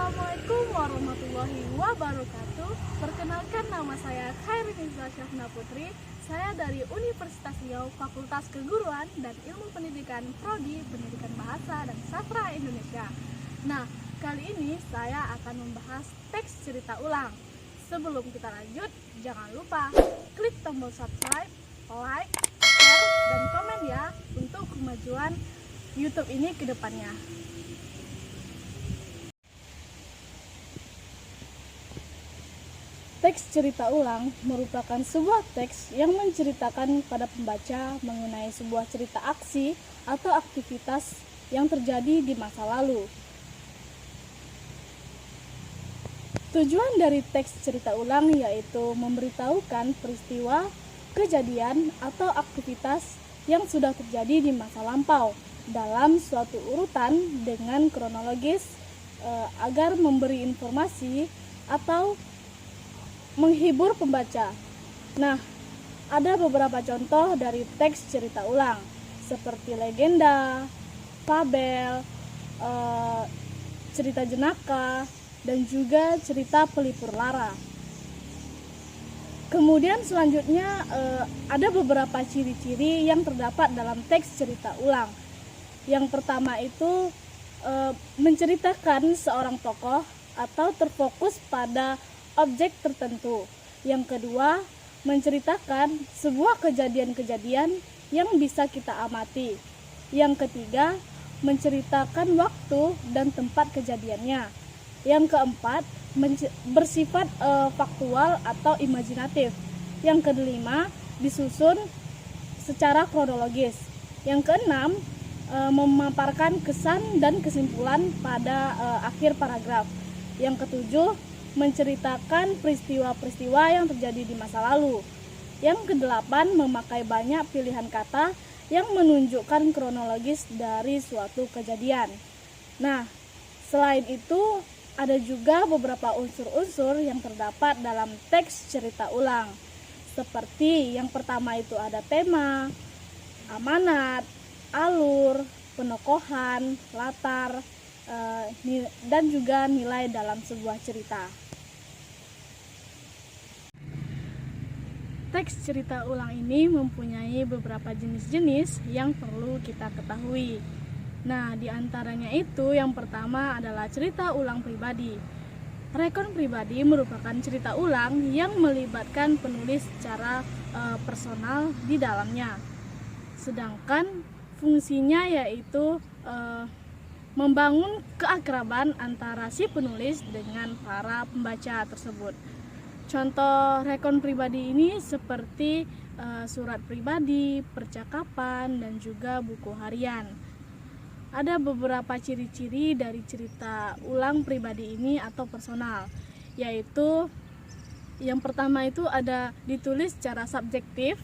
Assalamualaikum warahmatullahi wabarakatuh. Perkenalkan, nama saya Khairinisa Syafna Putri. Saya dari Universitas Riau, Fakultas Keguruan dan Ilmu Pendidikan Prodi Pendidikan Bahasa dan Sastra Indonesia. Nah, kali ini saya akan membahas teks cerita ulang. Sebelum kita lanjut, jangan lupa klik tombol subscribe, like, share, dan komen ya untuk kemajuan YouTube ini ke depannya. Teks cerita ulang merupakan sebuah teks yang menceritakan pada pembaca mengenai sebuah cerita aksi atau aktivitas yang terjadi di masa lalu. Tujuan dari teks cerita ulang yaitu memberitahukan peristiwa, kejadian, atau aktivitas yang sudah terjadi di masa lampau dalam suatu urutan dengan kronologis agar memberi informasi atau menghibur pembaca. Nah, ada beberapa contoh dari teks cerita ulang seperti legenda, fabel, cerita jenaka, dan juga cerita pelipur lara. Kemudian selanjutnya ada beberapa ciri-ciri yang terdapat dalam teks cerita ulang. Yang pertama itu menceritakan seorang tokoh atau terfokus pada objek tertentu. Yang kedua, menceritakan sebuah kejadian-kejadian yang bisa kita amati. Yang ketiga, menceritakan waktu dan tempat kejadiannya. Yang keempat, bersifat faktual atau imajinatif. Yang kelima, disusun secara kronologis. Yang keenam, memaparkan kesan dan kesimpulan pada akhir paragraf. Yang ketujuh, menceritakan peristiwa-peristiwa yang terjadi di masa lalu. Yang kedelapan, memakai banyak pilihan kata yang menunjukkan kronologis dari suatu kejadian. Nah, selain itu ada juga beberapa unsur-unsur yang terdapat dalam teks cerita ulang. Seperti yang pertama itu ada tema, amanat, alur, penokohan, latar, dan juga nilai dalam sebuah cerita. Teks cerita ulang ini mempunyai beberapa jenis-jenis yang perlu kita ketahui. Nah, di antaranya itu yang pertama adalah cerita ulang pribadi. Rekon pribadi merupakan cerita ulang yang melibatkan penulis secara personal di dalamnya. Sedangkan fungsinya yaitu membangun keakraban antara si penulis dengan para pembaca tersebut. Contoh rekon pribadi ini seperti surat pribadi, percakapan, dan juga buku harian. Ada beberapa ciri-ciri dari cerita ulang pribadi ini atau personal, yaitu yang pertama itu ada ditulis secara subjektif,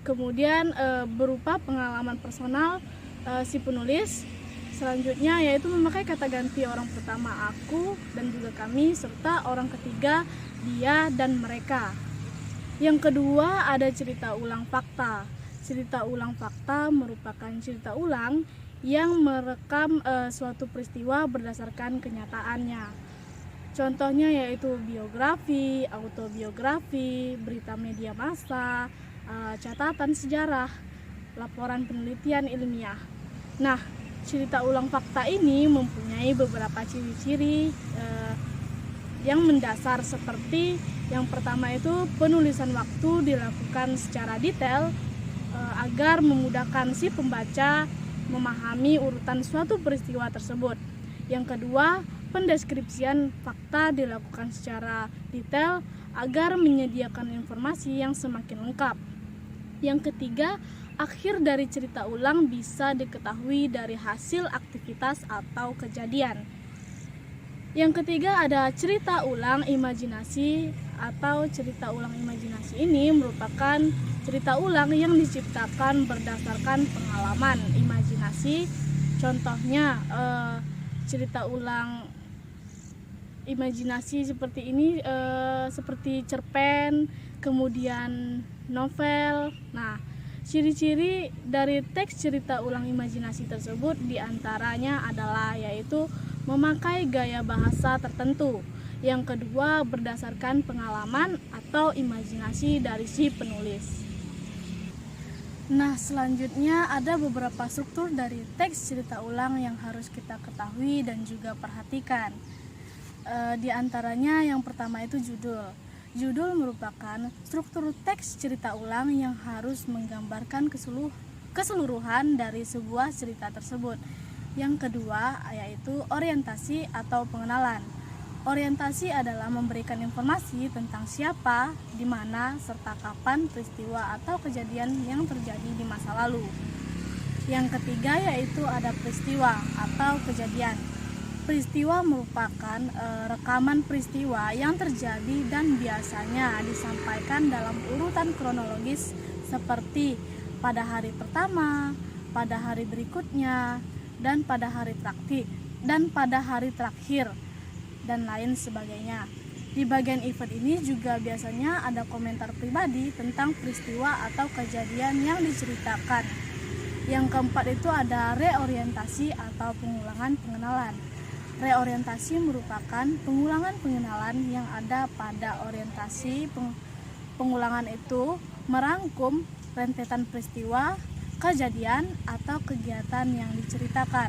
kemudian berupa pengalaman personal si penulis. Selanjutnya yaitu memakai kata ganti orang pertama aku dan juga kami, serta orang ketiga dia dan mereka. Yang kedua ada cerita ulang fakta. Cerita ulang fakta merupakan cerita ulang yang merekam suatu peristiwa berdasarkan kenyataannya. Contohnya yaitu biografi, autobiografi, berita media massa, catatan sejarah, laporan penelitian ilmiah. Nah, cerita ulang fakta ini mempunyai beberapa ciri-ciri yang mendasar, seperti yang pertama itu penulisan waktu dilakukan secara detail agar memudahkan si pembaca memahami urutan suatu peristiwa tersebut. Yang kedua, pendeskripsian fakta dilakukan secara detail agar menyediakan informasi yang semakin lengkap. Yang ketiga, akhir dari cerita ulang bisa diketahui dari hasil aktivitas atau kejadian. Yang ketiga ada cerita ulang imajinasi atau cerita ulang imajinasi ini merupakan cerita ulang yang diciptakan berdasarkan pengalaman imajinasi. Contohnya cerita ulang imajinasi seperti ini seperti cerpen, kemudian novel. Nah, ciri-ciri dari teks cerita ulang imajinasi tersebut diantaranya adalah yaitu memakai gaya bahasa tertentu. Yang kedua, berdasarkan pengalaman atau imajinasi dari si penulis. Nah, selanjutnya ada beberapa struktur dari teks cerita ulang yang harus kita ketahui dan juga perhatikan. Di antaranya yang pertama itu judul. Judul merupakan struktur teks cerita ulang yang harus menggambarkan keseluruhan dari sebuah cerita tersebut. Yang kedua yaitu orientasi atau pengenalan. Orientasi adalah memberikan informasi tentang siapa, di mana, serta kapan peristiwa atau kejadian yang terjadi di masa lalu. Yang ketiga yaitu ada peristiwa atau kejadian. Peristiwa merupakan rekaman peristiwa yang terjadi dan biasanya disampaikan dalam urutan kronologis seperti pada hari pertama, pada hari berikutnya, dan pada hari terakhir, dan lain sebagainya. Di bagian event ini juga biasanya ada komentar pribadi tentang peristiwa atau kejadian yang diceritakan. Yang keempat itu ada reorientasi atau pengulangan pengenalan. Reorientasi merupakan pengulangan pengenalan yang ada pada orientasi. Pengulangan itu merangkum rentetan peristiwa, kejadian, atau kegiatan yang diceritakan.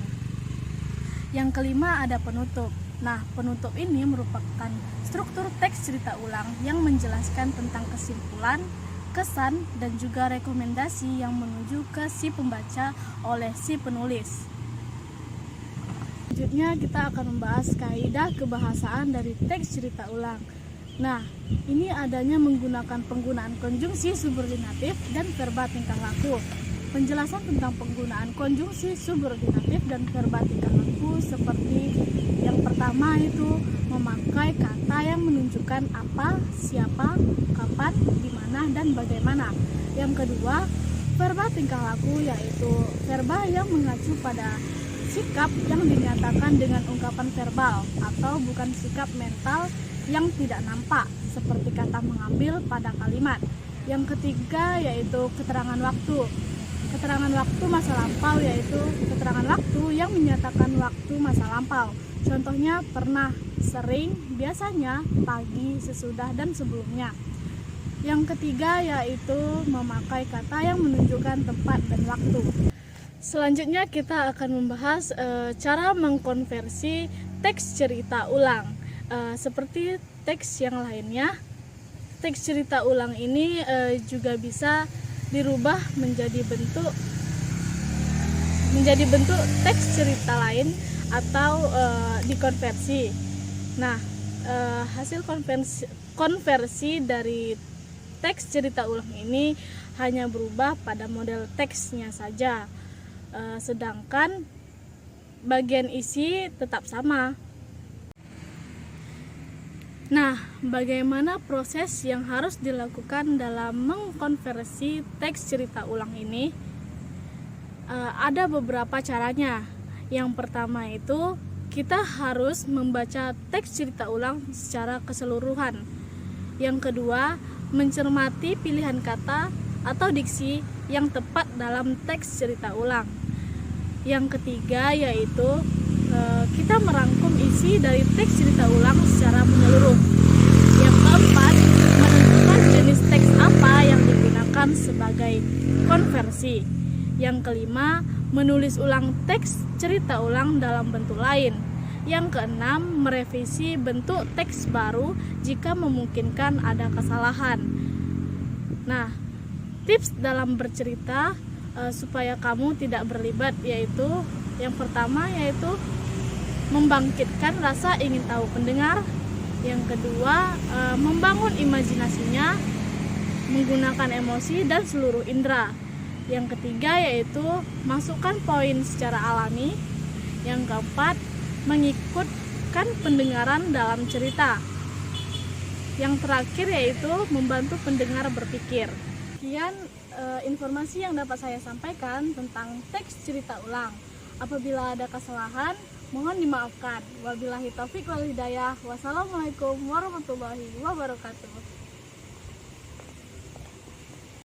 Yang kelima ada penutup. Nah, penutup ini merupakan struktur teks cerita ulang yang menjelaskan tentang kesimpulan, kesan, dan juga rekomendasi yang menuju ke si pembaca oleh si penulis. Selanjutnya kita akan membahas kaidah kebahasaan dari teks cerita ulang. Nah, ini adanya menggunakan penggunaan konjungsi subordinatif dan verba tingkah laku. Penjelasan tentang penggunaan konjungsi subordinatif dan verba tingkah laku seperti yang pertama itu memakai kata yang menunjukkan apa, siapa, kapan, di mana, dan bagaimana. Yang kedua, verba tingkah laku yaitu verba yang mengacu pada sikap yang dinyatakan dengan ungkapan verbal atau bukan sikap mental yang tidak nampak seperti kata mengambil pada kalimat. Yang ketiga yaitu keterangan waktu. Keterangan waktu masa lampau yaitu keterangan waktu yang menyatakan waktu masa lampau. Contohnya pernah, sering, biasanya, pagi, sesudah, dan sebelumnya. Yang ketiga yaitu memakai kata yang menunjukkan tempat dan waktu. Selanjutnya kita akan membahas cara mengkonversi teks cerita ulang. Seperti teks yang lainnya, teks cerita ulang ini juga bisa dirubah menjadi bentuk teks cerita lain atau dikonversi. Nah, hasil konversi dari teks cerita ulang ini hanya berubah pada model teksnya saja, sedangkan bagian isi tetap sama. Nah, bagaimana proses yang harus dilakukan dalam mengkonversi teks cerita ulang ini? Ada beberapa caranya. Yang pertama itu kita harus membaca teks cerita ulang secara keseluruhan. Yang kedua, mencermati pilihan kata atau diksi yang tepat dalam teks cerita ulang. Yang ketiga yaitu kita merangkum isi dari teks cerita ulang secara menyeluruh. Yang keempat, menentukan jenis teks apa yang digunakan sebagai konversi. Yang kelima, menulis ulang teks cerita ulang dalam bentuk lain. Yang keenam, merevisi bentuk teks baru jika memungkinkan ada kesalahan. Nah, tips dalam bercerita supaya kamu tidak berlibat yaitu yang pertama yaitu membangkitkan rasa ingin tahu pendengar. Yang kedua, membangun imajinasinya menggunakan emosi dan seluruh indera. Yang ketiga yaitu masukkan poin secara alami. Yang keempat, mengikutkan pendengaran dalam cerita. Yang terakhir yaitu membantu pendengar berpikir. Sekian informasi yang dapat saya sampaikan tentang teks cerita ulang. Apabila ada kesalahan, mohon dimaafkan. Wabillahi taufiq wal hidayah. Wassalamualaikum warahmatullahi wabarakatuh.